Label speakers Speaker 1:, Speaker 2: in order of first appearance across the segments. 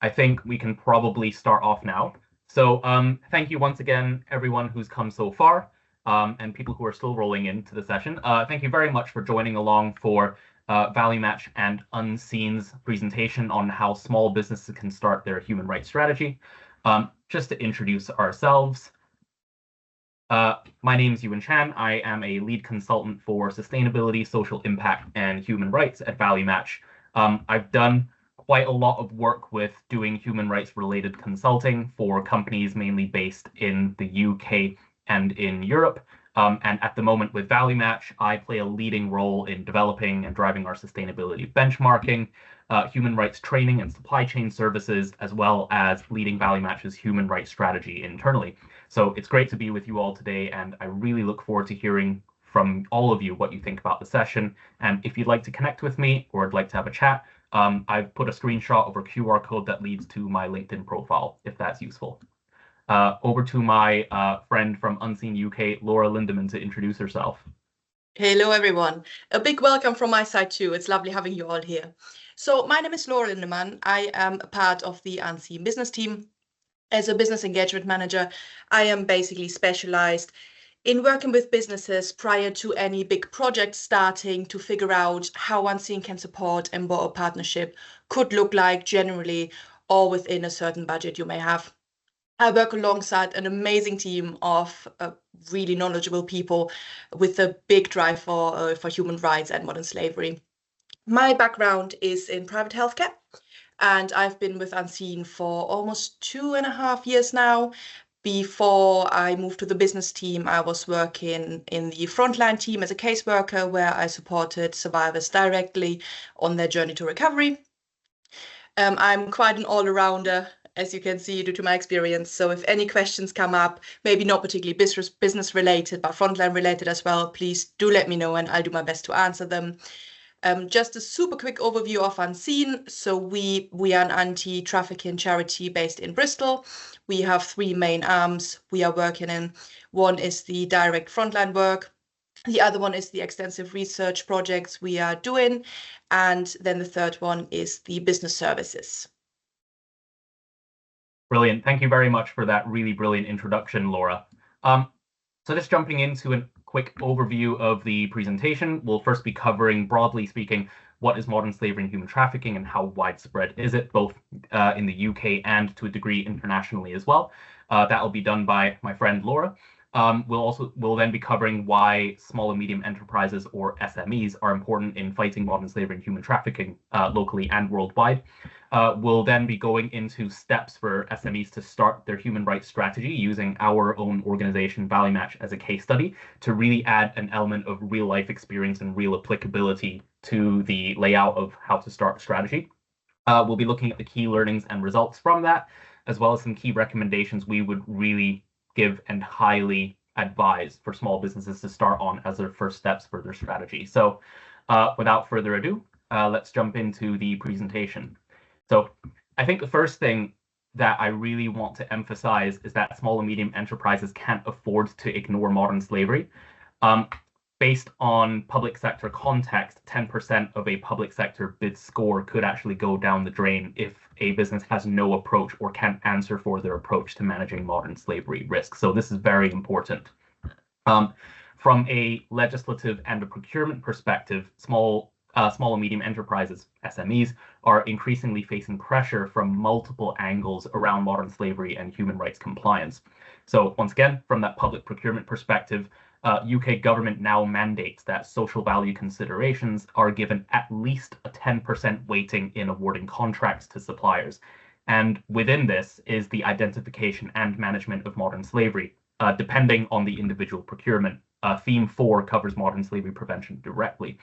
Speaker 1: I think we can probably start off now. So thank you once again, everyone who's come so far, and people who are still rolling into the session. Thank you very much for joining along for ValueMatch and Unseen's presentation on how small businesses can start their human rights strategy. Just to introduce ourselves, my name is Yuan Chan. I am a lead consultant for sustainability, social impact, and human rights at ValueMatch. I've done quite a lot of work with doing human rights related consulting for companies mainly based in the UK and in Europe. And at the moment with ValueMatch, I play a leading role in developing and driving our sustainability benchmarking, human rights training and supply chain services, as well as leading ValueMatch's human rights strategy internally. So it's great to be with you all today, and I really look forward to hearing from all of you what you think about the session. And if you'd like to connect with me or would like to have a chat, I've put a screenshot of a QR code that leads to my LinkedIn profile, if that's useful. Over to my friend from Unseen UK, Laura Lindemann, to introduce herself.
Speaker 2: Hello, everyone. A big welcome from my side, too. It's lovely having you all here. So my name is Laura Lindemann. I am a part of the Unseen business team. As a business engagement manager, I am basically specialized in working with businesses prior to any big project starting to figure out how Unseen can support and what a partnership could look like generally or within a certain budget you may have. I work alongside an amazing team of really knowledgeable people with a big drive for human rights and modern slavery. My background is in private healthcare, and I've been with Unseen for almost 2.5 years now. Before I moved to the business team, I was working in the frontline team as a caseworker, where I supported survivors directly on their journey to recovery. I'm quite an all-arounder, as you can see, due to my experience. So if any questions come up, maybe not particularly business related, but frontline related as well, please do let me know and I'll do my best to answer them. Just a super quick overview of Unseen. So we are an anti-trafficking charity based in Bristol. We have 3 main arms we are working in. One is the direct frontline work. The other one is the extensive research projects we are doing. And then the third one is the business services.
Speaker 1: Brilliant. Thank you very much for that really brilliant introduction, Laura. So just jumping into a quick overview of the presentation, we'll first be covering, broadly speaking, what is modern slavery and human trafficking and how widespread is it, both in the UK and to a degree internationally as well. That will be done by my friend Laura. We'll then be covering why small and medium enterprises, or SMEs, are important in fighting modern slavery and human trafficking locally and worldwide. We'll then be going into steps for SMEs to start their human rights strategy using our own organization, ValueMatch, as a case study to really add an element of real life experience and real applicability to the layout of how to start a strategy. We'll be looking at the key learnings and results from that, as well as some key recommendations we would really give and highly advise for small businesses to start on as their first steps for their strategy. So without further ado, let's jump into the presentation. So I think the first thing that I really want to emphasize is that small and medium enterprises can't afford to ignore modern slavery. Based on public sector context, 10% of a public sector bid score could actually go down the drain if a business has no approach or can't answer for their approach to managing modern slavery risk. So this is very important. From a legislative and a procurement perspective, small and medium enterprises, SMEs, are increasingly facing pressure from multiple angles around modern slavery and human rights compliance. So once again, from that public procurement perspective, UK government now mandates that social value considerations are given at least a 10% weighting in awarding contracts to suppliers. And within this is the identification and management of modern slavery, depending on the individual procurement. Theme 4 covers modern slavery prevention directly.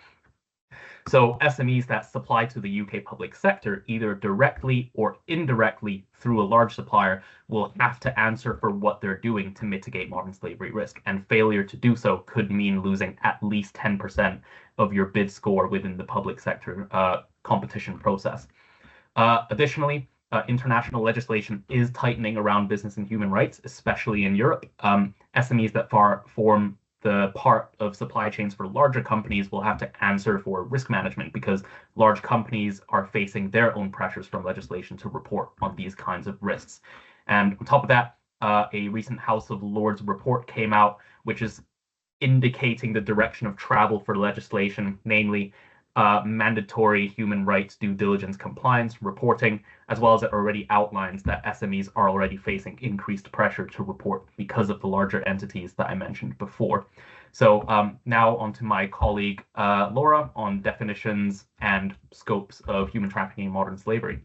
Speaker 1: So SMEs that supply to the UK public sector, either directly or indirectly through a large supplier, will have to answer for what they're doing to mitigate modern slavery risk. And failure to do so could mean losing at least 10% of your bid score within the public sector competition process. Additionally, international legislation is tightening around business and human rights, especially in Europe. SMEs that form the part of supply chains for larger companies will have to answer for risk management, because large companies are facing their own pressures from legislation to report on these kinds of risks. And on top of that, a recent House of Lords report came out, which is indicating the direction of travel for legislation, namely mandatory human rights due diligence compliance reporting, as well as it already outlines that SMEs are already facing increased pressure to report because of the larger entities that I mentioned before. So now on to my colleague Laura on definitions and scopes of human trafficking and modern slavery.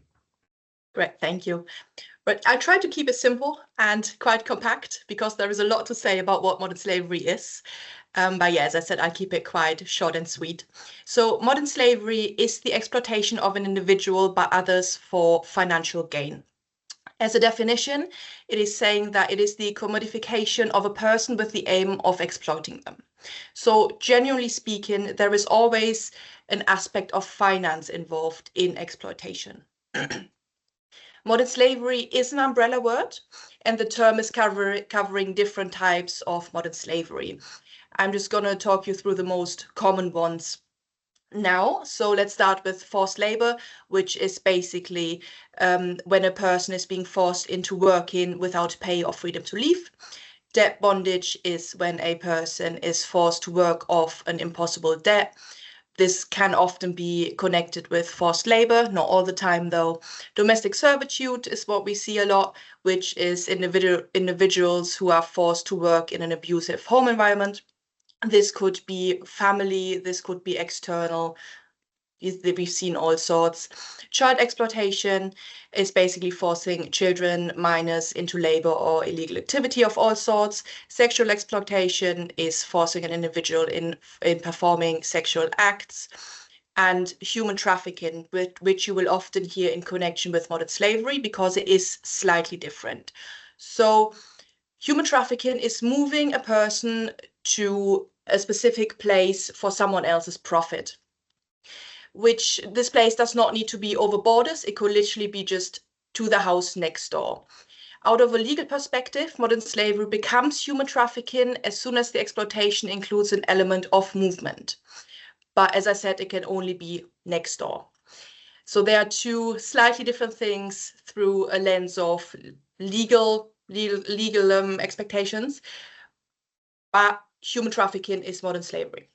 Speaker 2: Great, thank you. But I try to keep it simple and quite compact because there is a lot to say about what modern slavery is. But yeah, as I said, I keep it quite short and sweet. So modern slavery is the exploitation of an individual by others for financial gain. As a definition, it is saying that it is the commodification of a person with the aim of exploiting them. So generally speaking, there is always an aspect of finance involved in exploitation. Modern slavery is an umbrella word, and the term is covering different types of modern slavery. I'm just going to talk you through the most common ones now. So let's start with forced labor, which is basically when a person is being forced into working without pay or freedom to leave. Debt bondage is when a person is forced to work off an impossible debt. This can often be connected with forced labor, not all the time though. Domestic servitude is what we see a lot, which is individuals who are forced to work in an abusive home environment. This could be family, this could be external. We've seen all sorts. Child exploitation is basically forcing children, minors into labor or illegal activity of all sorts. Sexual exploitation is forcing an individual in performing sexual acts. And human trafficking, which you will often hear in connection with modern slavery because it is slightly different. So human trafficking is moving a person to a specific place for someone else's profit, which this place does not need to be over borders. It could literally be just to the house next door. Out of a legal perspective, modern slavery becomes human trafficking as soon as the exploitation includes an element of movement. But as I said, it can only be next door. So there are two slightly different things through a lens of legal expectations, but human trafficking is modern slavery.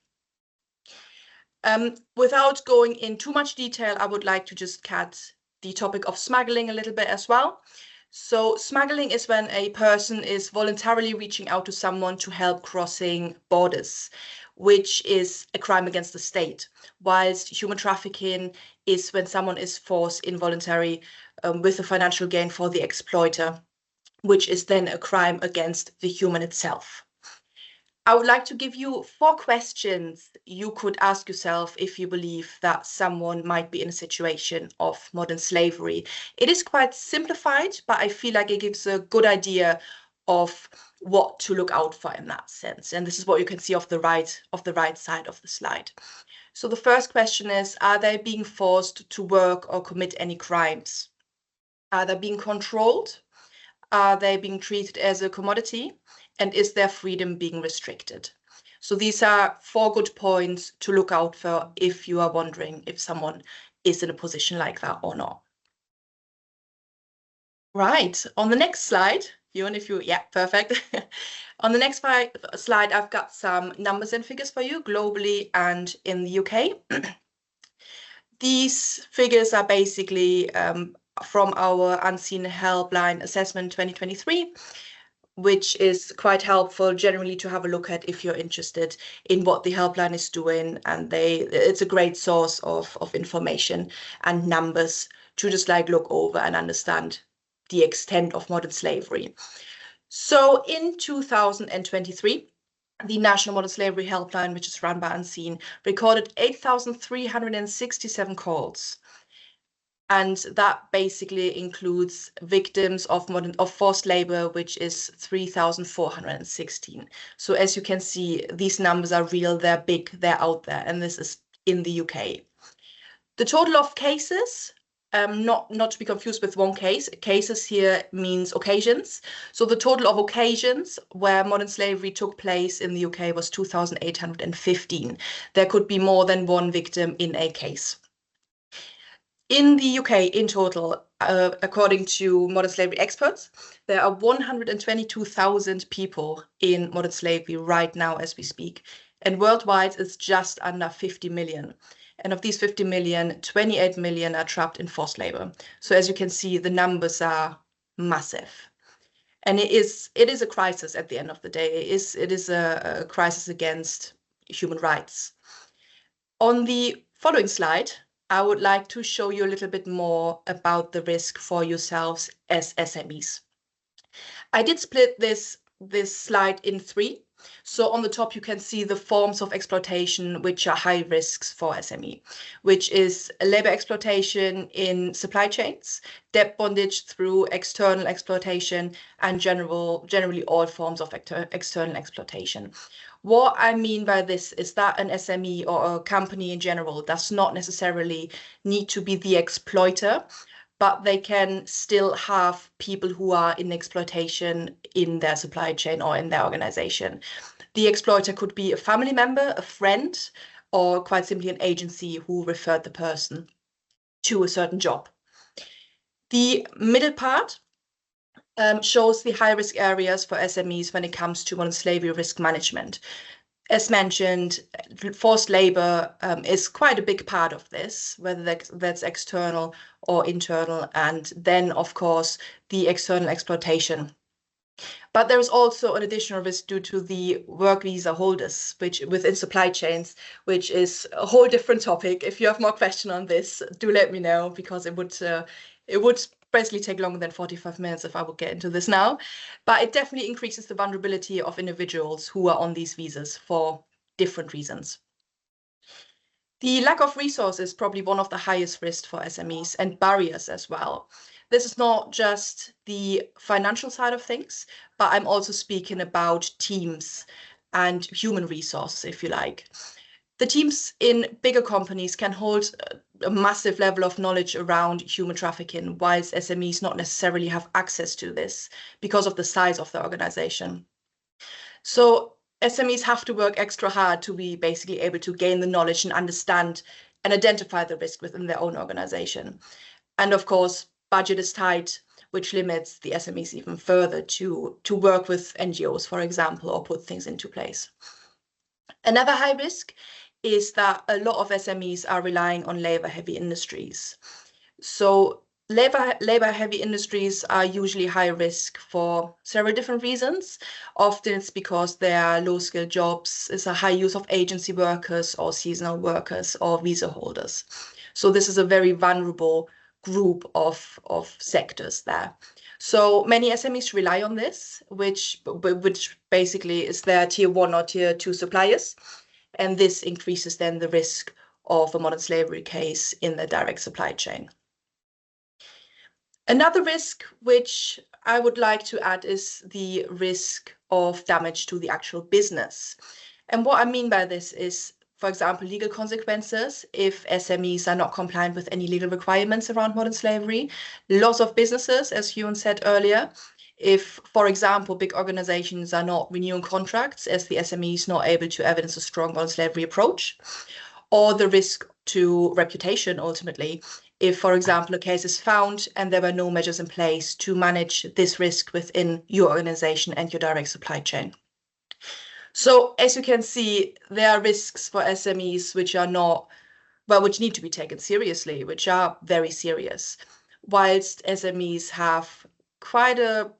Speaker 2: Without going in too much detail, I would like to just cut the topic of smuggling a little bit as well. So smuggling is when a person is voluntarily reaching out to someone to help crossing borders, which is a crime against the state, whilst human trafficking is when someone is forced involuntarily with a financial gain for the exploiter, which is then a crime against the human itself. I would like to give you 4 questions you could ask yourself if you believe that someone might be in a situation of modern slavery. It is quite simplified, but I feel like it gives a good idea of what to look out for in that sense. And this is what you can see off the right side of the slide. So the first question is, are they being forced to work or commit any crimes? Are they being controlled? Are they being treated as a commodity? And is their freedom being restricted? So these are 4 good points to look out for if you are wondering if someone is in a position like that or not. Right, on the next slide, yeah, perfect. On the next slide, I've got some numbers and figures for you globally and in the UK. These figures are basically from our Unseen Helpline Assessment 2023, which is quite helpful generally to have a look at if you're interested in what the helpline is doing. And it's a great source of information and numbers to just like look over and understand the extent of modern slavery. So in 2023, the National Modern Slavery Helpline, which is run by Unseen, recorded 8,367 calls. And that basically includes victims of forced labor, which is 3,416. So as you can see, these numbers are real, they're big, they're out there, and this is in the UK. The total of cases not to be confused with one case. Cases here means occasions. So the total of occasions where modern slavery took place in the UK was 2,815. There could be more than one victim in a case. In the UK, in total, according to modern slavery experts, there are 122,000 people in modern slavery right now as we speak. And worldwide, it's just under 50 million. And of these 50 million, 28 million are trapped in forced labor. So as you can see, the numbers are massive. And it is a crisis at the end of the day. It is a crisis against human rights. On the following slide, I would like to show you a little bit more about the risk for yourselves as SMEs. I did split this slide in three. So on the top, you can see the forms of exploitation, which are high risks for SME, which is labor exploitation in supply chains, debt bondage through external exploitation, and generally all forms of external exploitation. What I mean by this is that an SME or a company in general does not necessarily need to be the exploiter, but they can still have people who are in exploitation in their supply chain or in their organization. The exploiter could be a family member, a friend, or quite simply an agency who referred the person to a certain job. The middle part shows the high-risk areas for SMEs when it comes to modern slavery risk management. As mentioned, forced labor is quite a big part of this, whether that's external or internal, and then, of course, the external exploitation. But there is also an additional risk due to the work visa holders, which within supply chains, which is a whole different topic. If you have more questions on this, do let me know, because it would basically take longer than 45 minutes if I would get into this now. But it definitely increases the vulnerability of individuals who are on these visas for different reasons. The lack of resources is probably one of the highest risks for SMEs, and barriers as well. This is not just the financial side of things, but I'm also speaking about teams and human resources, if you like. The teams in bigger companies can hold a massive level of knowledge around human trafficking, whilst SMEs not necessarily have access to this because of the size of the organization. So SMEs have to work extra hard to be basically able to gain the knowledge and understand and identify the risk within their own organization. And of course, budget is tight, which limits the SMEs even further to work with NGOs, for example, or put things into place. Another high risk is that a lot of SMEs are relying on labor-heavy industries. So labor-heavy industries are usually high risk for several different reasons. Often it's because there are low-skilled jobs, it's a high use of agency workers or seasonal workers or visa holders. So this is a very vulnerable group of sectors there. So many SMEs rely on this, which basically is their tier 1 or tier 2 suppliers. And this increases then the risk of a modern slavery case in the direct supply chain. Another risk which I would like to add is the risk of damage to the actual business. And what I mean by this is, for example, legal consequences if SMEs are not compliant with any legal requirements around modern slavery, loss of businesses, as Ewan said earlier, if, for example, big organizations are not renewing contracts as the SME is not able to evidence a strong modern slavery approach, or the risk to reputation ultimately, if, for example, a case is found and there were no measures in place to manage this risk within your organization and your direct supply chain. So as you can see, there are risks for SMEs which are not, well, which need to be taken seriously, which are very serious, whilst SMEs have quite a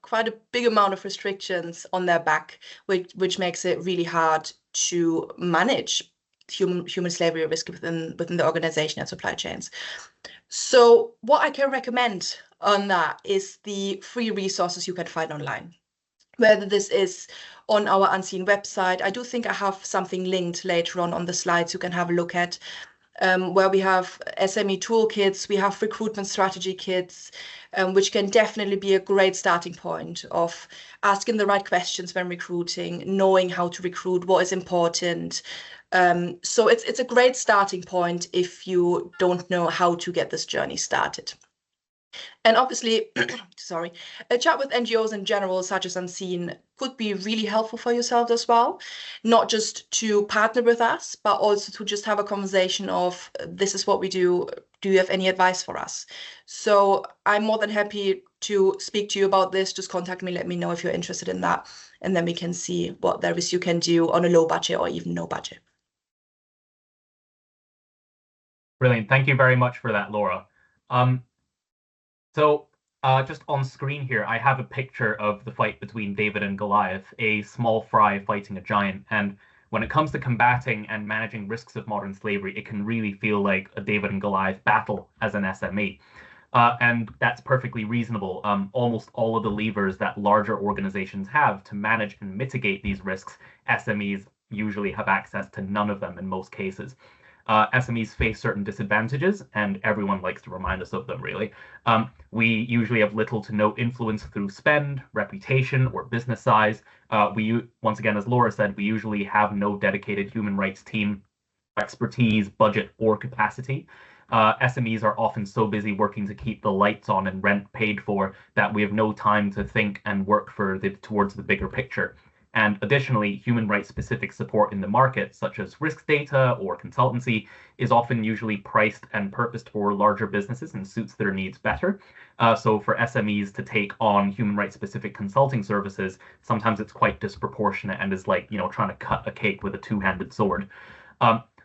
Speaker 2: big amount of restrictions on their back, which makes it really hard to manage human slavery risk within the organization and supply chains. So what I can recommend on that is the free resources you can find online, whether this is on our Unseen website. I do think I have something linked later on the slides you can have a look at, where we have SME toolkits, we have recruitment strategy kits, which can definitely be a great starting point of asking the right questions when recruiting, knowing how to recruit, what is important, So it's a great starting point if you don't know how to get this journey started. And obviously, sorry, a chat with NGOs in general, such as Unseen, could be really helpful for yourself as well. Not just to partner with us, but also to just have a conversation of this is what we do. Do you have any advice for us? So I'm more than happy to speak to you about this. Just contact me, let me know if you're interested in that. And then we can see what there is you can do on a low budget or even no budget.
Speaker 1: Brilliant. Thank you very much for that, Laura. So just on screen here, I have a picture of the fight between David and Goliath, a small fry fighting a giant. And when it comes to combating and managing risks of modern slavery, it can really feel like a David and Goliath battle as an SME. And that's perfectly reasonable. Almost all of the levers that larger organizations have to manage and mitigate these risks, SMEs usually have access to none of them in most cases. SMEs face certain disadvantages, and everyone likes to remind us of them, really. We usually have little to no influence through spend, reputation, or business size. Once again, as Laura said, we usually have no dedicated human rights team, expertise, budget, or capacity. SMEs are often so busy working to keep the lights on and rent paid for that we have no time to think and work towards the bigger picture. And additionally, human rights specific support in the market, such as risk data or consultancy, is often usually priced and purposed for larger businesses and suits their needs better. So for SMEs to take on human rights specific consulting services, sometimes it's quite disproportionate and is like, trying to cut a cake with a two-handed sword.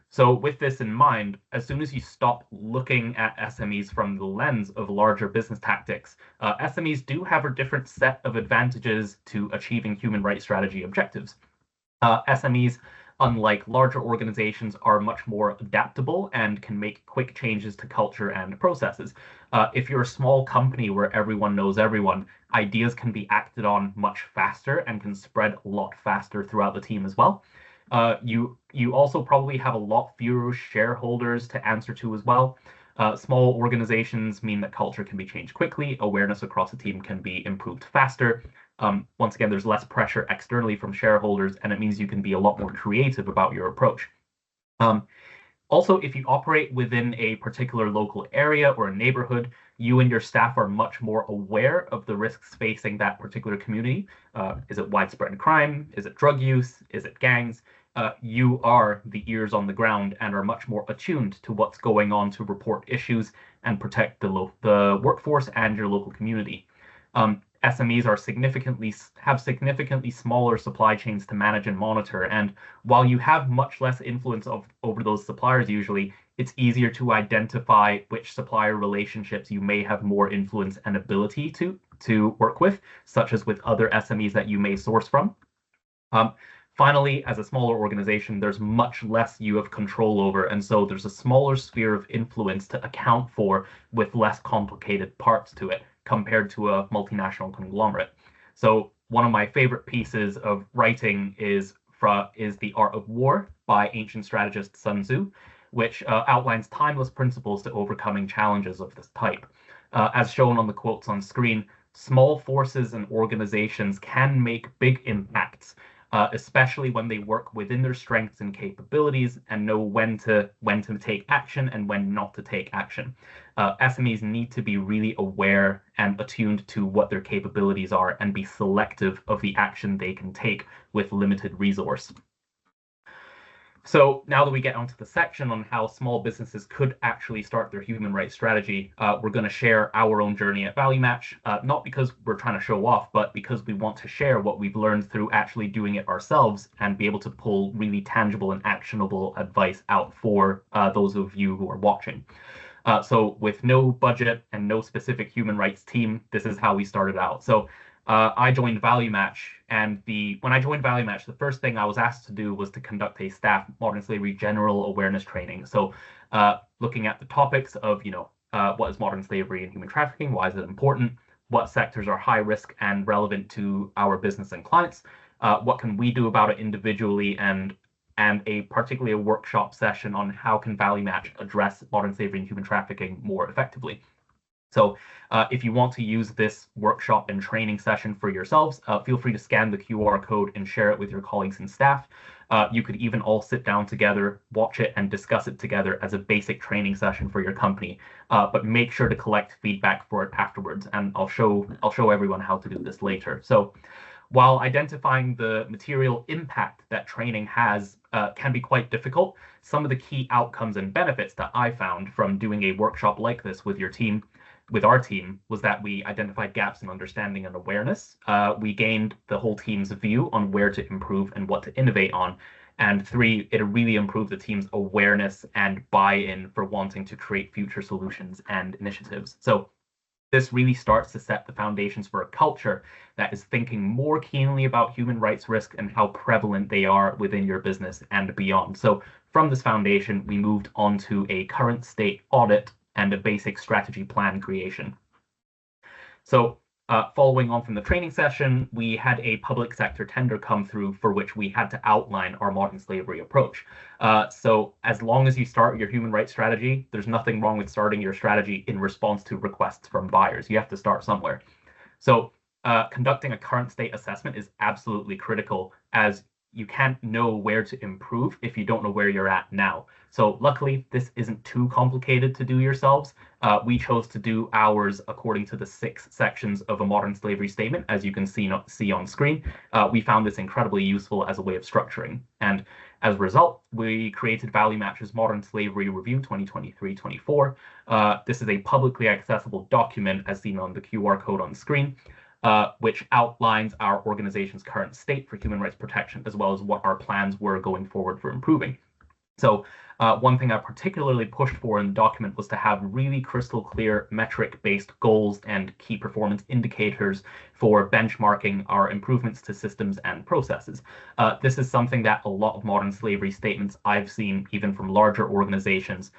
Speaker 1: So with this in mind, as soon as you stop looking at SMEs from the lens of larger business tactics, SMEs do have a different set of advantages to achieving human rights strategy objectives. SMEs, unlike larger organizations, are much more adaptable and can make quick changes to culture and processes. If you're a small company where everyone knows everyone, ideas can be acted on much faster and can spread a lot faster throughout the team as well. You also probably have a lot fewer shareholders to answer to as well. Small organizations mean that culture can be changed quickly, awareness across a team can be improved faster. Once again, there's less pressure externally from shareholders, and it means you can be a lot more creative about your approach. Also, if you operate within a particular local area or a neighborhood, you and your staff are much more aware of the risks facing that particular community. Is it widespread crime? Is it drug use? Is it gangs? You are the ears on the ground and are much more attuned to what's going on to report issues and protect the workforce and your local community. SMEs have significantly smaller supply chains to manage and monitor, and while you have much less influence over those suppliers usually, it's easier to identify which supplier relationships you may have more influence and ability to work with, such as with other SMEs that you may source from. Finally, as a smaller organization, there's much less you have control over, and so there's a smaller sphere of influence to account for with less complicated parts to it compared to a multinational conglomerate. So one of my favorite pieces of writing is The Art of War by ancient strategist Sun Tzu, which outlines timeless principles to overcoming challenges of this type. As shown on the quotes on screen, small forces and organizations can make big impacts, especially when they work within their strengths and capabilities and know when to take action and when not to take action. SMEs need to be really aware and attuned to what their capabilities are and be selective of the action they can take with limited resource. So now that we get onto the section on how small businesses could actually start their human rights strategy, we're going to share our own journey at ValueMatch, not because we're trying to show off, but because we want to share what we've learned through actually doing it ourselves and be able to pull really tangible and actionable advice out for those of you who are watching. So with no budget and no specific human rights team, this is how we started out. So I joined ValueMatch, and when I joined ValueMatch, the first thing I was asked to do was to conduct a staff modern slavery general awareness training. So looking at the topics of, what is modern slavery and human trafficking? Why is it important? What sectors are high risk and relevant to our business and clients? What can we do about it individually? And particularly a workshop session on how can ValueMatch address modern slavery and human trafficking more effectively. So if you want to use this workshop and training session for yourselves, feel free to scan the QR code and share it with your colleagues and staff. You could even all sit down together, watch it, and discuss it together as a basic training session for your company. But make sure to collect feedback for it afterwards, and I'll show everyone how to do this later. So while identifying the material impact that training has can be quite difficult, some of the key outcomes and benefits that I found from doing a workshop like this with our team, was that we identified gaps in understanding and awareness. We gained the whole team's view on where to improve and what to innovate on. And 3, it really improved the team's awareness and buy-in for wanting to create future solutions and initiatives. So this really starts to set the foundations for a culture that is thinking more keenly about human rights risk and how prevalent they are within your business and beyond. So from this foundation, we moved on to a current state audit and a basic strategy plan creation. So following on from the training session, we had a public sector tender come through for which we had to outline our modern slavery approach. So as long as you start your human rights strategy, there's nothing wrong with starting your strategy in response to requests from buyers. You have to start somewhere. So conducting a current state assessment is absolutely critical, as you can't know where to improve if you don't know where you're at now. So luckily, this isn't too complicated to do yourselves. We chose to do ours according to the 6 sections of a modern slavery statement, as you can see on screen. We found this incredibly useful as a way of structuring. And as a result, we created Value Match's Modern Slavery Review 2023-24. This is a publicly accessible document, as seen on the QR code on the screen, which outlines our organization's current state for human rights protection, as well as what our plans were going forward for improving. So one thing I particularly pushed for in the document was to have really crystal clear metric-based goals and key performance indicators for benchmarking our improvements to systems and processes. This is something that a lot of modern slavery statements I've seen, even from larger organizations,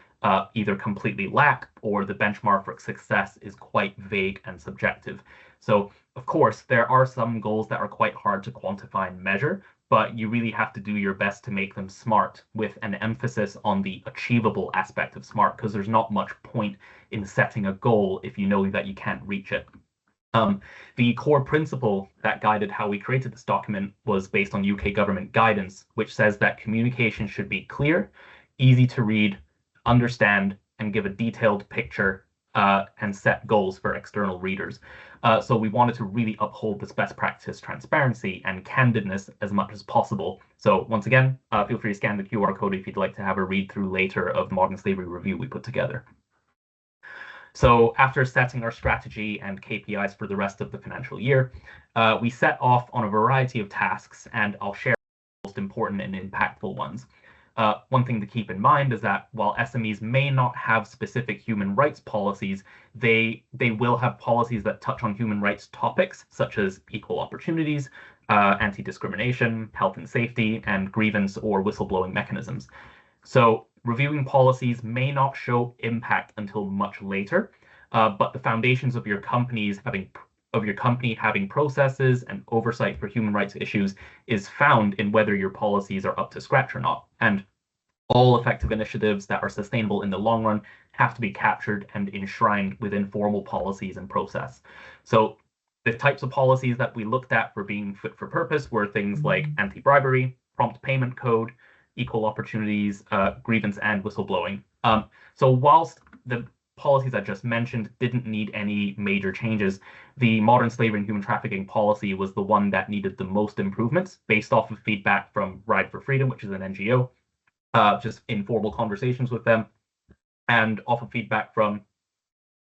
Speaker 1: either completely lack, or the benchmark for success is quite vague and subjective. So, of course, there are some goals that are quite hard to quantify and measure, but you really have to do your best to make them SMART, with an emphasis on the achievable aspect of SMART, because there's not much point in setting a goal if you know that you can't reach it. The core principle that guided how we created this document was based on UK government guidance, which says that communication should be clear, easy to read, understand, and give a detailed picture and set goals for external readers. So we wanted to really uphold this best practice transparency and candidness as much as possible. So once again, feel free to scan the QR code if you'd like to have a read through later of the Modern Slavery Review we put together. So after setting our strategy and KPIs for the rest of the financial year, we set off on a variety of tasks, and I'll share the most important and impactful ones. One thing to keep in mind is that while SMEs may not have specific human rights policies, they will have policies that touch on human rights topics such as equal opportunities, anti-discrimination, health and safety, and grievance or whistleblowing mechanisms. So reviewing policies may not show impact until much later, but the foundations of your company having processes and oversight for human rights issues is found in whether your policies are up to scratch or not. And all effective initiatives that are sustainable in the long run have to be captured and enshrined within formal policies and process. So the types of policies that we looked at for being fit for purpose were things like anti-bribery, prompt payment code, equal opportunities, grievance, and whistleblowing. So whilst the policies I just mentioned didn't need any major changes, the modern slavery and human trafficking policy was the one that needed the most improvements based off of feedback from Ride for Freedom, which is an NGO, just informal conversations with them, and off of feedback from,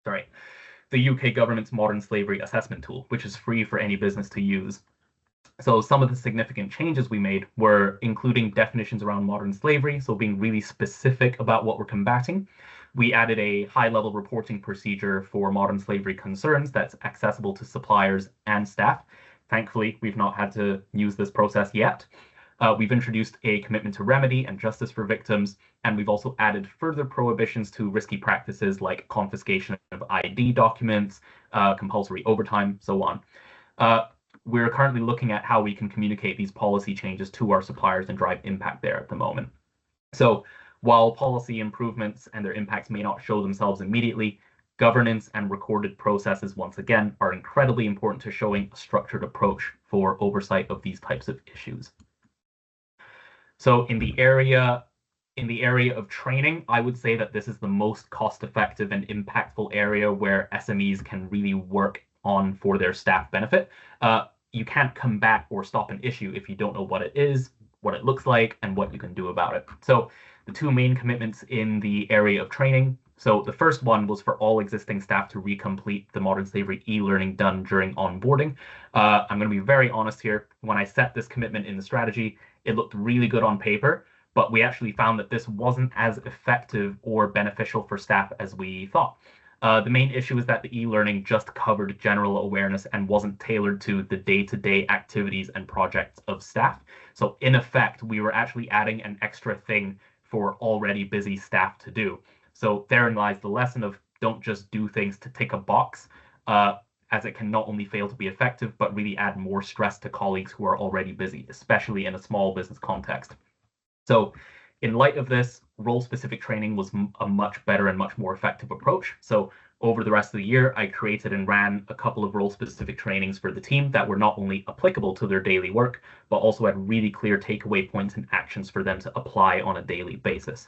Speaker 1: the UK government's modern slavery assessment tool, which is free for any business to use. So some of the significant changes we made were including definitions around modern slavery, so being really specific about what we're combating. We added a high-level reporting procedure for modern slavery concerns that's accessible to suppliers and staff. Thankfully, we've not had to use this process yet. We've introduced a commitment to remedy and justice for victims, and we've also added further prohibitions to risky practices like confiscation of ID documents, compulsory overtime, so on. We're currently looking at how we can communicate these policy changes to our suppliers and drive impact there at the moment. So while policy improvements and their impacts may not show themselves immediately, Governance and recorded processes, once again, are incredibly important to showing a structured approach for oversight of these types of issues. So in the area of training, I would say that this is the most cost-effective and impactful area where SMEs can really work on for their staff benefit. You can't combat or stop an issue if you don't know what it is, what it looks like, and what you can do about it. So the two main commitments in the area of training. So the first one was for all existing staff to recomplete the modern slavery e-learning done during onboarding. I'm going to be very honest here. When I set this commitment in the strategy, it looked really good on paper, but we actually found that this wasn't as effective or beneficial for staff as we thought. The main issue is that the e-learning just covered general awareness and wasn't tailored to the day-to-day activities and projects of staff. So in effect, we were actually adding an extra thing for already busy staff to do. So therein lies the lesson of don't just do things to tick a box, as it can not only fail to be effective, but really add more stress to colleagues who are already busy, especially in a small business context. So in light of this, role-specific training was a much better and much more effective approach. So over the rest of the year, I created and ran a couple of role-specific trainings for the team that were not only applicable to their daily work, but also had really clear takeaway points and actions for them to apply on a daily basis.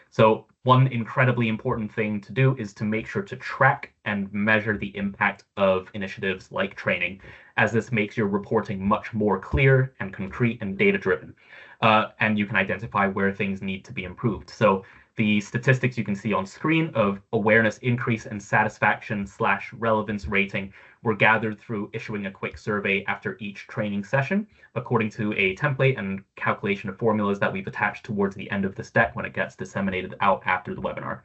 Speaker 1: So one incredibly important thing to do is to make sure to track and measure the impact of initiatives like training, as this makes your reporting much more clear and concrete and data-driven. And you can identify where things need to be improved. So the statistics you can see on screen of awareness increase and satisfaction/relevance rating were gathered through issuing a quick survey after each training session, according to a template and calculation of formulas that we've attached towards the end of this deck when it gets disseminated out after the webinar.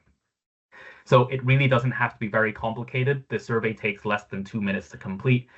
Speaker 1: So it really doesn't have to be very complicated. The survey takes less than 2 minutes to complete,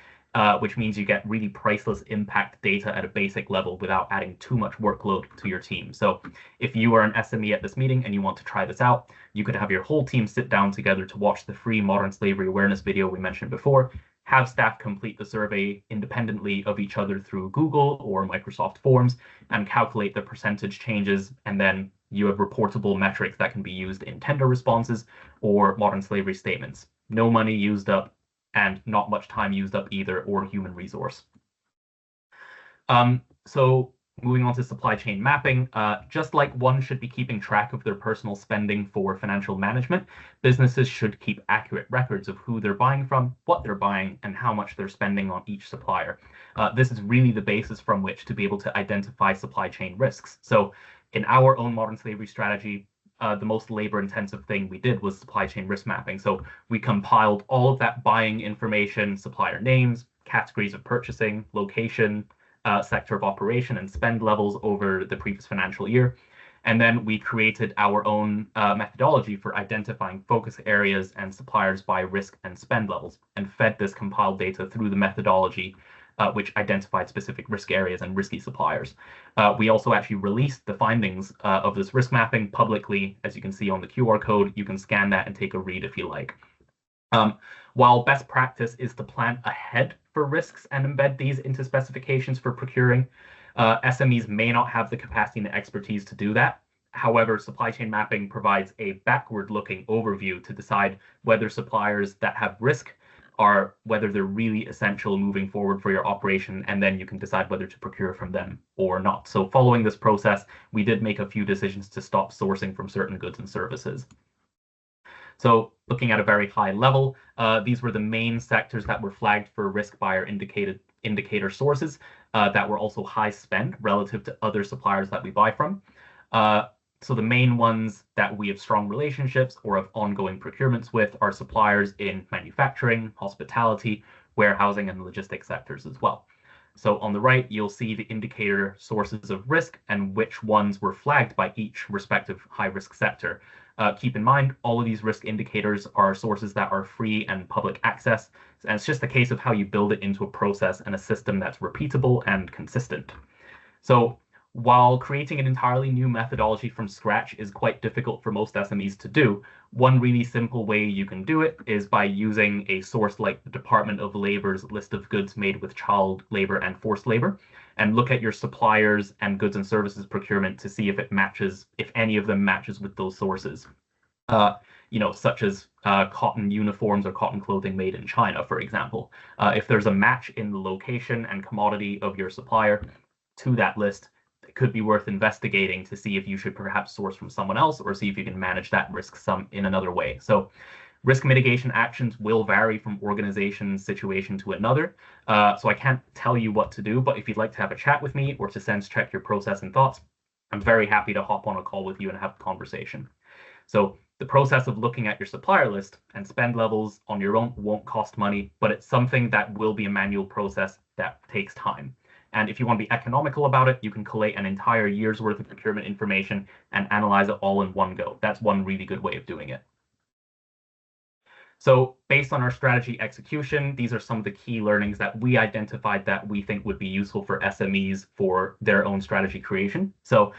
Speaker 1: which means you get really priceless impact data at a basic level without adding too much workload to your team. So if you are an SME at this meeting and you want to try this out, you could have your whole team sit down together to watch the free modern slavery awareness video we mentioned before, have staff complete the survey independently of each other through Google or Microsoft Forms, and calculate the percentage changes, and then you have reportable metrics that can be used in tender responses or modern slavery statements. No money used up, and not much time used up either, or human resource. So moving on to supply chain mapping, just like one should be keeping track of their personal spending for financial management, businesses should keep accurate records of who they're buying from, what they're buying, and how much they're spending on each supplier. This is really the basis from which to be able to identify supply chain risks. So in our own modern slavery strategy, the most labor-intensive thing we did was supply chain risk mapping. So we compiled all of that buying information, supplier names, categories of purchasing, location, sector of operation, and spend levels over the previous financial year. And then we created our own methodology for identifying focus areas and suppliers by risk and spend levels, and fed this compiled data through the methodology, which identified specific risk areas and risky suppliers. We also actually released the findings of this risk mapping publicly. As you can see on the QR code, you can scan that and take a read if you like. While best practice is to plan ahead for risks and embed these into specifications for procuring, SMEs may not have the capacity and expertise to do that. However, supply chain mapping provides a backward-looking overview to decide whether suppliers that have risk are whether they're really essential moving forward for your operation, and then you can decide whether to procure from them or not. So following this process, we did make a few decisions to stop sourcing from certain goods and services. So looking at a very high level, these were the main sectors that were flagged for risk by our indicator sources that were also high spend relative to other suppliers that we buy from. So the main ones that we have strong relationships or have ongoing procurements with are suppliers in manufacturing, hospitality, warehousing, and logistics sectors as well. So on the right, you'll see the indicator sources of risk and which ones were flagged by each respective high-risk sector. Keep in mind, all of these risk indicators are sources that are free and public access, and it's just a case of how you build it into a process and a system that's repeatable and consistent. So while creating an entirely new methodology from scratch is quite difficult for most SMEs to do, one really simple way you can do it is by using a source like the Department of Labor's list of goods made with child labor and forced labor, and look at your suppliers and goods and services procurement to see if it matches, if any of them matches with those sources. such as cotton uniforms or cotton clothing made in China, for example. If there's a match in the location and commodity of your supplier to that list, it could be worth investigating to see if you should perhaps source from someone else or see if you can manage that risk in another way. So risk mitigation actions will vary from organization situation to another. So I can't tell you what to do, but if you'd like to have a chat with me or to sense check your process and thoughts, I'm very happy to hop on a call with you and have a conversation. So the process of looking at your supplier list and spend levels on your own won't cost money, but it's something that will be a manual process that takes time. And if you want to be economical about it, you can collate an entire year's worth of procurement information and analyze it all in one go. That's one really good way of doing it. So based on our strategy execution, these are some of the key learnings that we identified that we think would be useful for SMEs for their own strategy creation. So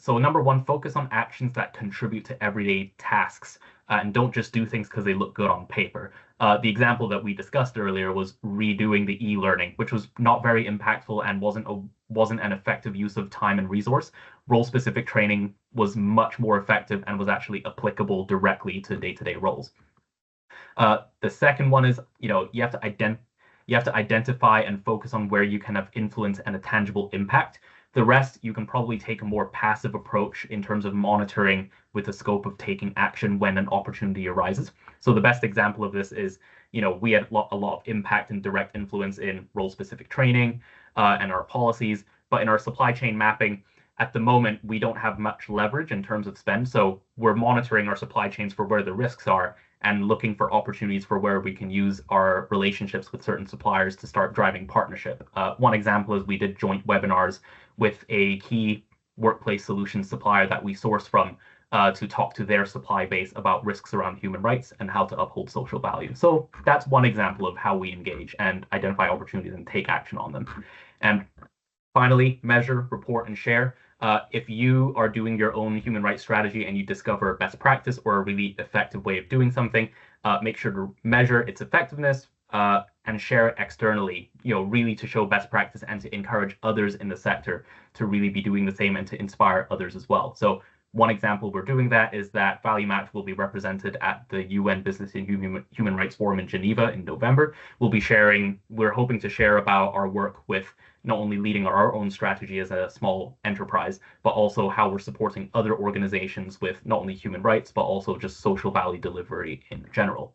Speaker 1: number one, focus on actions that contribute to everyday tasks and don't just do things because they look good on paper. The example that we discussed earlier was redoing the e-learning, which was not very impactful and wasn't an effective use of time and resource. Role-specific training was much more effective and was actually applicable directly to day-to-day roles. The second one is, you have to identify and focus on where you can have influence and a tangible impact. The rest, you can probably take a more passive approach in terms of monitoring with the scope of taking action when an opportunity arises. So the best example of this is, we had a lot of impact and direct influence in role-specific training and our policies, but in our supply chain mapping, at the moment, we don't have much leverage in terms of spend. So we're monitoring our supply chains for where the risks are and looking for opportunities for where we can use our relationships with certain suppliers to start driving partnership. One example is we did joint webinars with a key workplace solutions supplier that we source from to talk to their supply base about risks around human rights and how to uphold social value. So that's one example of how we engage and identify opportunities and take action on them. And finally, measure, report, and share. If you are doing your own human rights strategy and you discover best practice or a really effective way of doing something, make sure to measure its effectiveness and share it externally, really to show best practice and to encourage others in the sector to really be doing the same and to inspire others as well. So one example we're doing that is that Value Match will be represented at the UN Business and Human Rights Forum in Geneva in November. We're hoping to share about our work with not only leading our own strategy as a small enterprise, but also how we're supporting other organizations with not only human rights, but also just social value delivery in general.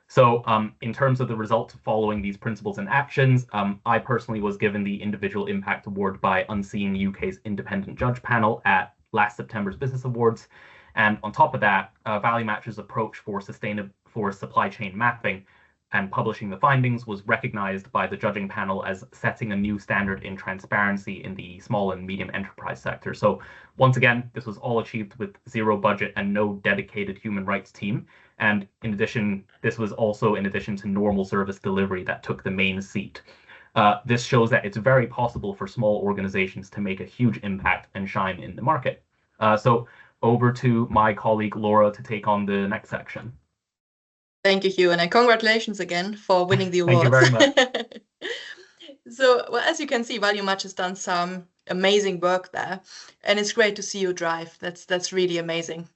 Speaker 1: So in terms of the results following these principles and actions, I personally was given the Individual Impact Award by Unseen UK's independent judge panel at last September's Business Awards. And on top of that, Value Match's approach for supply chain mapping and publishing the findings was recognized by the judging panel as setting a new standard in transparency in the small and medium enterprise sector. So once again, this was all achieved with zero budget and no dedicated human rights team. And in addition, this was also in addition to normal service delivery that took the main seat. This shows that it's very possible for small organizations to make a huge impact and shine in the market. So over to my colleague Laura to take on the next section.
Speaker 2: Thank you, Hugh, and congratulations again for winning the award.
Speaker 1: Thank you very much.
Speaker 2: So, well, as you can see, Value Match has done some amazing work there, and it's great to see you drive. That's really amazing.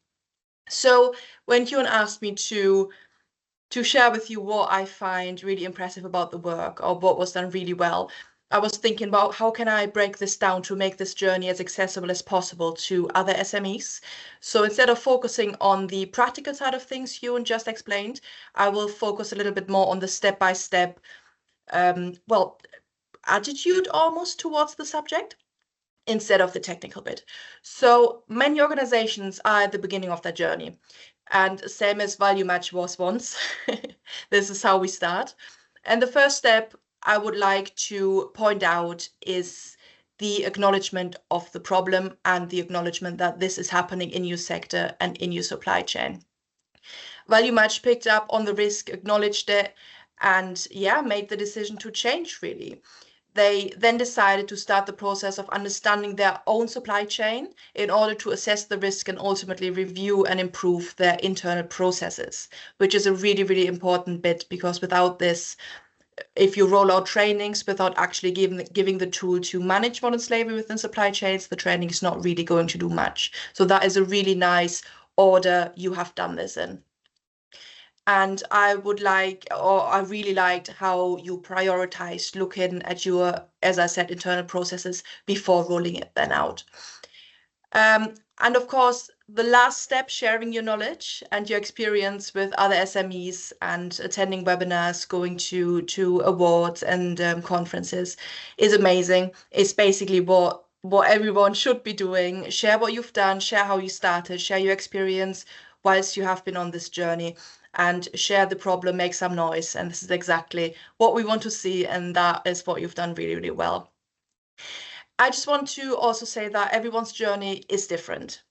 Speaker 2: So, when Hugh asked me to share with you what I find really impressive about the work or what was done really well, I was thinking about how can I break this down to make this journey as accessible as possible to other SMEs. So instead of focusing on the practical side of things Ewan just explained, I will focus a little bit more on the step-by-step, attitude almost towards the subject instead of the technical bit. So many organizations are at the beginning of their journey. And same as Value Match was once, this is how we start. And the first step I would like to point out is the acknowledgement of the problem and the acknowledgement that this is happening in your sector and in your supply chain. Value Match picked up on the risk, acknowledged it, and made the decision to change really. They then decided to start the process of understanding their own supply chain in order to assess the risk and ultimately review and improve their internal processes, which is a really, really important bit because without this, if you roll out trainings without actually giving the tool to manage modern slavery within supply chains, the training is not really going to do much. So that is a really nice order you have done this in. And I really liked how you prioritized looking at your, as I said, internal processes before rolling it then out. And of course, the last step, sharing your knowledge and your experience with other SMEs and attending webinars, going to awards and conferences is amazing. It's basically what everyone should be doing. Share what you've done, share how you started, share your experience whilst you have been on this journey, and share the problem, make some noise. And this is exactly what we want to see, and that is what you've done really, really well. I just want to also say that everyone's journey is different.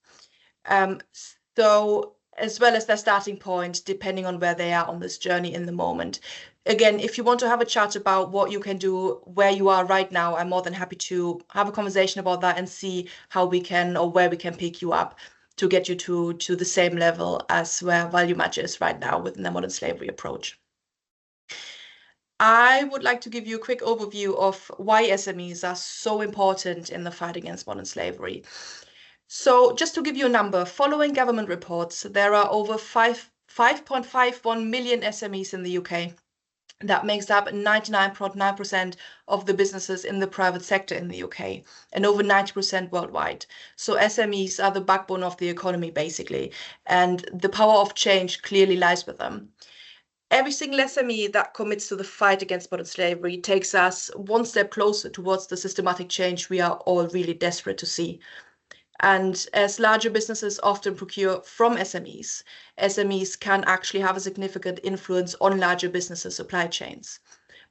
Speaker 2: So as well as their starting point, depending on where they are on this journey in the moment. Again, if you want to have a chat about what you can do where you are right now, I'm more than happy to have a conversation about that and see how we can, or where we can pick you up to get you to the same level as where Value Match is right now within the modern slavery approach. I would like to give you a quick overview of why SMEs are so important in the fight against modern slavery. So just to give you a number, following government reports, there are over 5.51 million SMEs in the UK. That makes up 99.9% of the businesses in the private sector in the UK and over 90% worldwide. So SMEs are the backbone of the economy, basically, and the power of change clearly lies with them. Every single SME that commits to the fight against modern slavery takes us one step closer towards the systematic change we are all really desperate to see. And as larger businesses often procure from SMEs, SMEs can actually have a significant influence on larger businesses' supply chains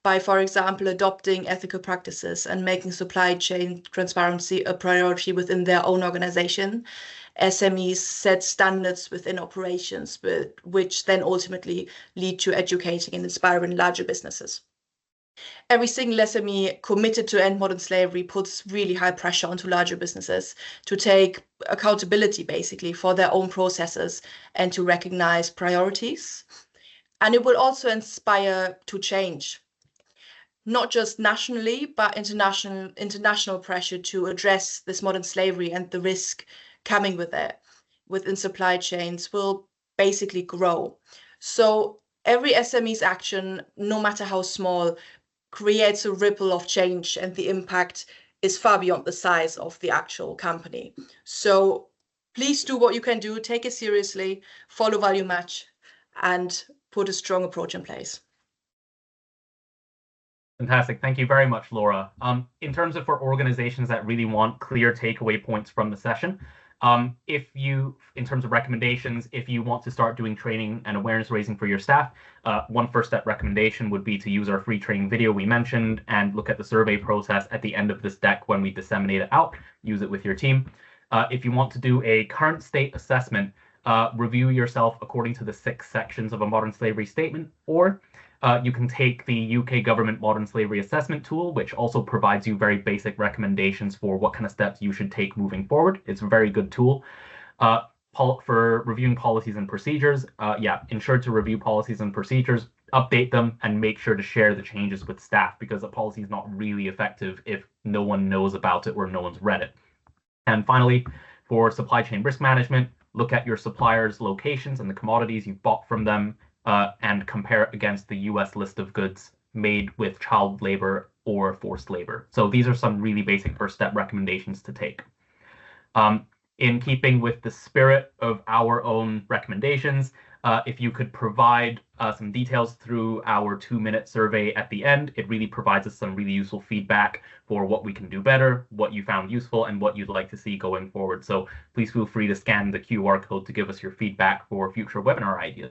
Speaker 2: by, for example, adopting ethical practices and making supply chain transparency a priority within their own organization. SMEs set standards within operations, which then ultimately lead to educating and inspiring larger businesses. Every single SME committed to end modern slavery puts really high pressure onto larger businesses to take accountability, basically, for their own processes and to recognize priorities. And it will also inspire to change, not just nationally, but international pressure to address this modern slavery and the risk coming with it within supply chains will basically grow. So every SME's action, no matter how small, creates a ripple of change, and the impact is far beyond the size of the actual company. So please do what you can do, take it seriously, follow Value Match, and put a strong approach in place.
Speaker 1: Fantastic. Thank you very much, Laura. In terms of for organizations that really want clear takeaway points from the session, if you, in terms of recommendations, if you want to start doing training and awareness raising for your staff, one first step recommendation would be to use our free training video we mentioned and look at the survey process at the end of this deck when we disseminate it out. Use it with your team. If you want to do a current state assessment, review yourself according to the 6 sections of a modern slavery statement, or you can take the UK government modern slavery assessment tool, which also provides you very basic recommendations for what kind of steps you should take moving forward. It's a very good tool. For reviewing policies and procedures, ensure to review policies and procedures, update them, and make sure to share the changes with staff, because a policy is not really effective if no one knows about it or no one's read it. And finally, for supply chain risk management, look at your suppliers' locations and the commodities you've bought from them, and compare it against the US list of goods made with child labor or forced labor. So these are some really basic first step recommendations to take. In keeping with the spirit of our own recommendations, if you could provide some details through our 2-minute survey at the end, it really provides us some really useful feedback for what we can do better, what you found useful, and what you'd like to see going forward. So please feel free to scan the QR code to give us your feedback for future webinar ideas.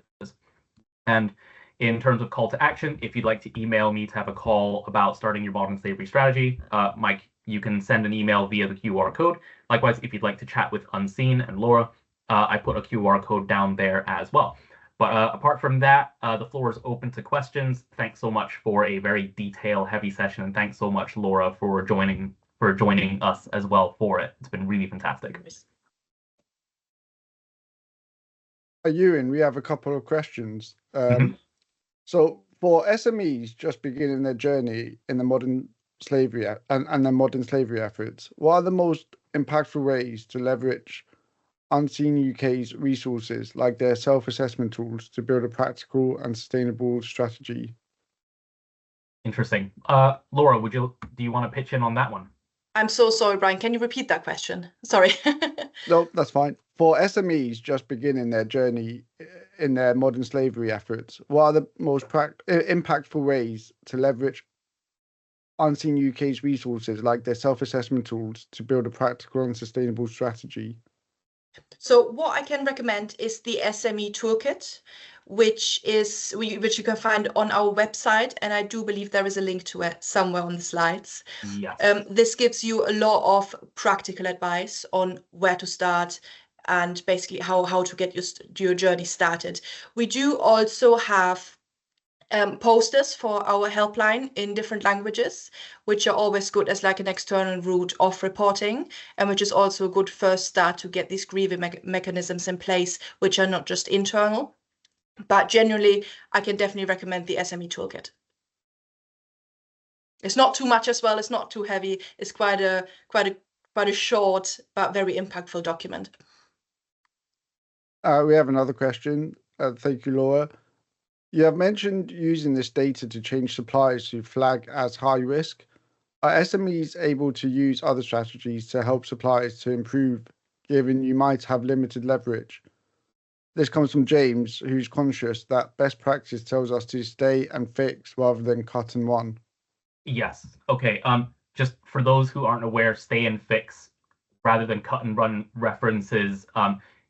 Speaker 1: And in terms of call to action, if you'd like to email me to have a call about starting your modern slavery strategy, Mike, you can send an email via the QR code. Likewise, if you'd like to chat with Unseen and Laura, I put a QR code down there as well. But apart from that, the floor is open to questions. Thanks so much for a very detail-heavy session, and thanks so much, Laura, for joining us as well for it. It's been really fantastic.
Speaker 3: Ewan, we have a couple of questions.
Speaker 1: Mm-hmm.
Speaker 3: So For SMEs just beginning their journey in the modern slavery and their modern slavery efforts, what are the most impactful ways to leverage Unseen UK's resources, like their self-assessment tools, to build a practical and sustainable strategy?
Speaker 1: Interesting. Laura, do you want to pitch in on that one?
Speaker 2: I'm so sorry, Brian. Can you repeat that question? Sorry.
Speaker 3: No, that's fine. For SMEs just beginning their journey in their modern slavery efforts, what are the most impactful ways to leverage Unseen UK's resources, like their self-assessment tools, to build a practical and sustainable strategy?
Speaker 2: So what I can recommend is the SME Toolkit, which you can find on our website, and I do believe there is a link to it somewhere on the slides.
Speaker 1: Yes.
Speaker 2: This gives you a lot of practical advice on where to start and basically how to get your journey started. We do also have posters for our helpline in different languages, which are always good as like an external route of reporting, and which is also a good first start to get these grievance mechanisms in place, which are not just internal. But generally, I can definitely recommend the SME Toolkit. It's not too much as well. It's not too heavy. It's quite a short but very impactful document.
Speaker 3: We have another question. Thank you, Laura. You have mentioned using this data to change suppliers who flag as high risk. Are SMEs able to use other strategies to help suppliers to improve, given you might have limited leverage? This comes from James, who's conscious that best practice tells us to stay and fix rather than cut and run.
Speaker 1: Yes. Okay. Just for those who aren't aware, stay and fix rather than cut and run references.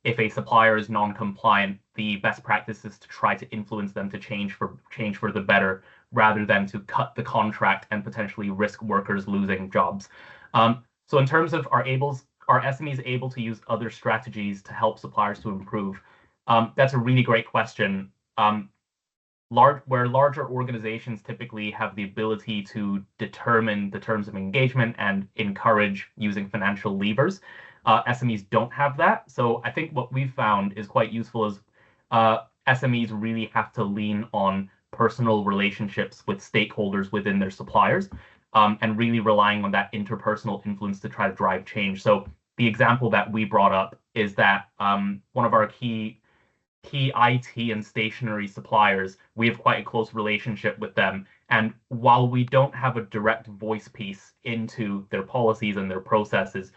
Speaker 1: If a supplier is non-compliant, the best practice is to try to influence them to change for the better, rather than to cut the contract and potentially risk workers losing jobs. So in terms of are SMEs able to use other strategies to help suppliers to improve? That's a really great question. Where larger organizations typically have the ability to determine the terms of engagement and encourage using financial levers, SMEs don't have that. So I think what we've found is quite useful is SMEs really have to lean on personal relationships with stakeholders within their suppliers, and really relying on that interpersonal influence to try to drive change. So the example that we brought up is that one of our key IT and stationery suppliers, we have quite a close relationship with them. And while we don't have a direct voice piece into their policies and their processes,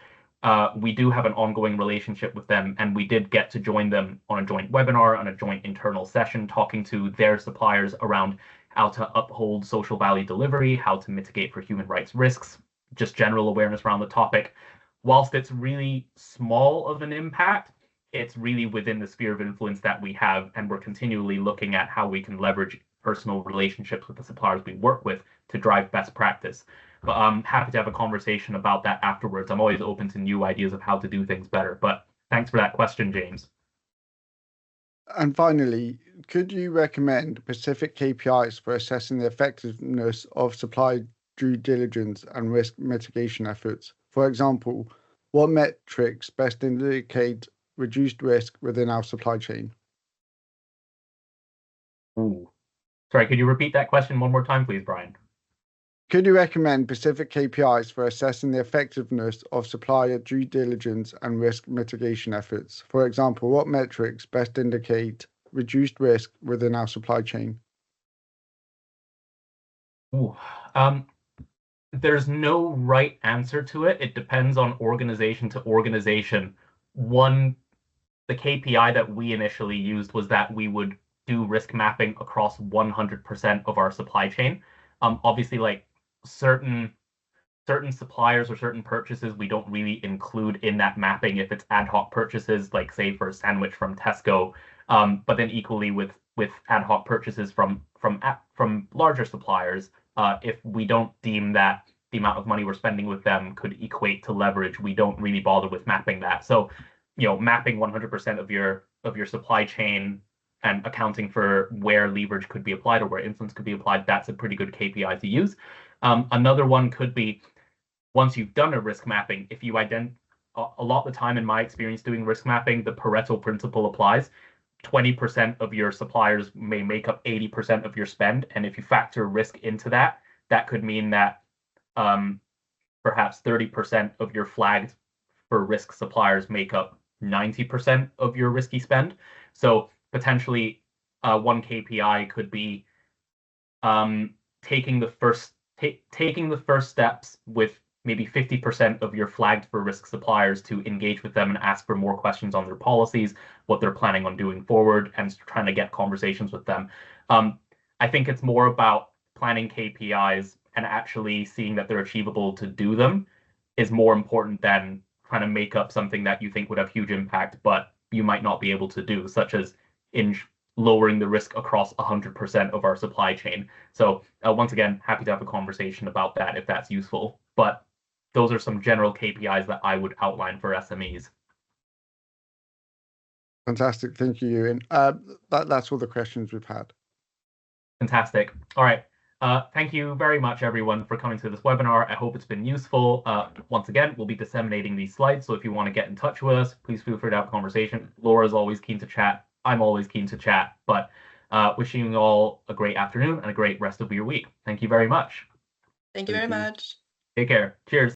Speaker 1: we do have an ongoing relationship with them, and we did get to join them on a joint webinar, on a joint internal session, talking to their suppliers around how to uphold social value delivery, how to mitigate for human rights risks, just general awareness around the topic. Whilst it's really small of an impact, it's really within the sphere of influence that we have, and we're continually looking at how we can leverage personal relationships with the suppliers we work with to drive best practice. But I'm happy to have a conversation about that afterwards. I'm always open to new ideas of how to do things better. But thanks for that question, James.
Speaker 3: And finally, could you recommend specific KPIs for assessing the effectiveness of supply due diligence and risk mitigation efforts? For example, what metrics best indicate reduced risk within our supply chain?
Speaker 1: Ooh. Sorry, could you repeat that question one more time, please, Brian?
Speaker 3: Could you recommend specific KPIs for assessing the effectiveness of supplier due diligence and risk mitigation efforts? For example, what metrics best indicate reduced risk within our supply chain?
Speaker 1: Ooh. There's no right answer to it. It depends on organization to organization. The KPI that we initially used was that we would do risk mapping across 100% of our supply chain. Obviously, like certain suppliers or certain purchases we don't really include in that mapping if it's ad hoc purchases, like say for a sandwich from Tesco. But then equally with ad hoc purchases from larger suppliers, if we don't deem that the amount of money we're spending with them could equate to leverage, we don't really bother with mapping that. So, mapping 100% of your supply chain and accounting for where leverage could be applied or where influence could be applied, that's a pretty good KPI to use. Another one could be, once you've done a risk mapping, if you a lot of the time in my experience doing risk mapping, the Pareto principle applies. 20% of your suppliers may make up 80% of your spend. And if you factor risk into that, that could mean that perhaps 30% of your flagged for risk suppliers make up 90% of your risky spend. So potentially one KPI could be taking the first steps with maybe 50% of your flagged for risk suppliers to engage with them and ask for more questions on their policies, what they're planning on doing forward, and trying to get conversations with them. I think it's more about planning KPIs and actually seeing that they're achievable to do them is more important than trying to make up something that you think would have huge impact, but you might not be able to do, such as in lowering the risk across 100% of our supply chain. So once again, happy to have a conversation about that if that's useful. But those are some general KPIs that I would outline for SMEs.
Speaker 3: Fantastic. Thank you, Ewan. That's all the questions we've had.
Speaker 1: Fantastic. All right. Thank you very much, everyone, for coming to this webinar. I hope it's been useful. Once again, we'll be disseminating these slides. So if you want to get in touch with us, please feel free to have a conversation. Laura's always keen to chat. I'm always keen to chat. But wishing you all a great afternoon and a great rest of your week. Thank you very much.
Speaker 2: Thank you very much.
Speaker 1: Take care. Cheers.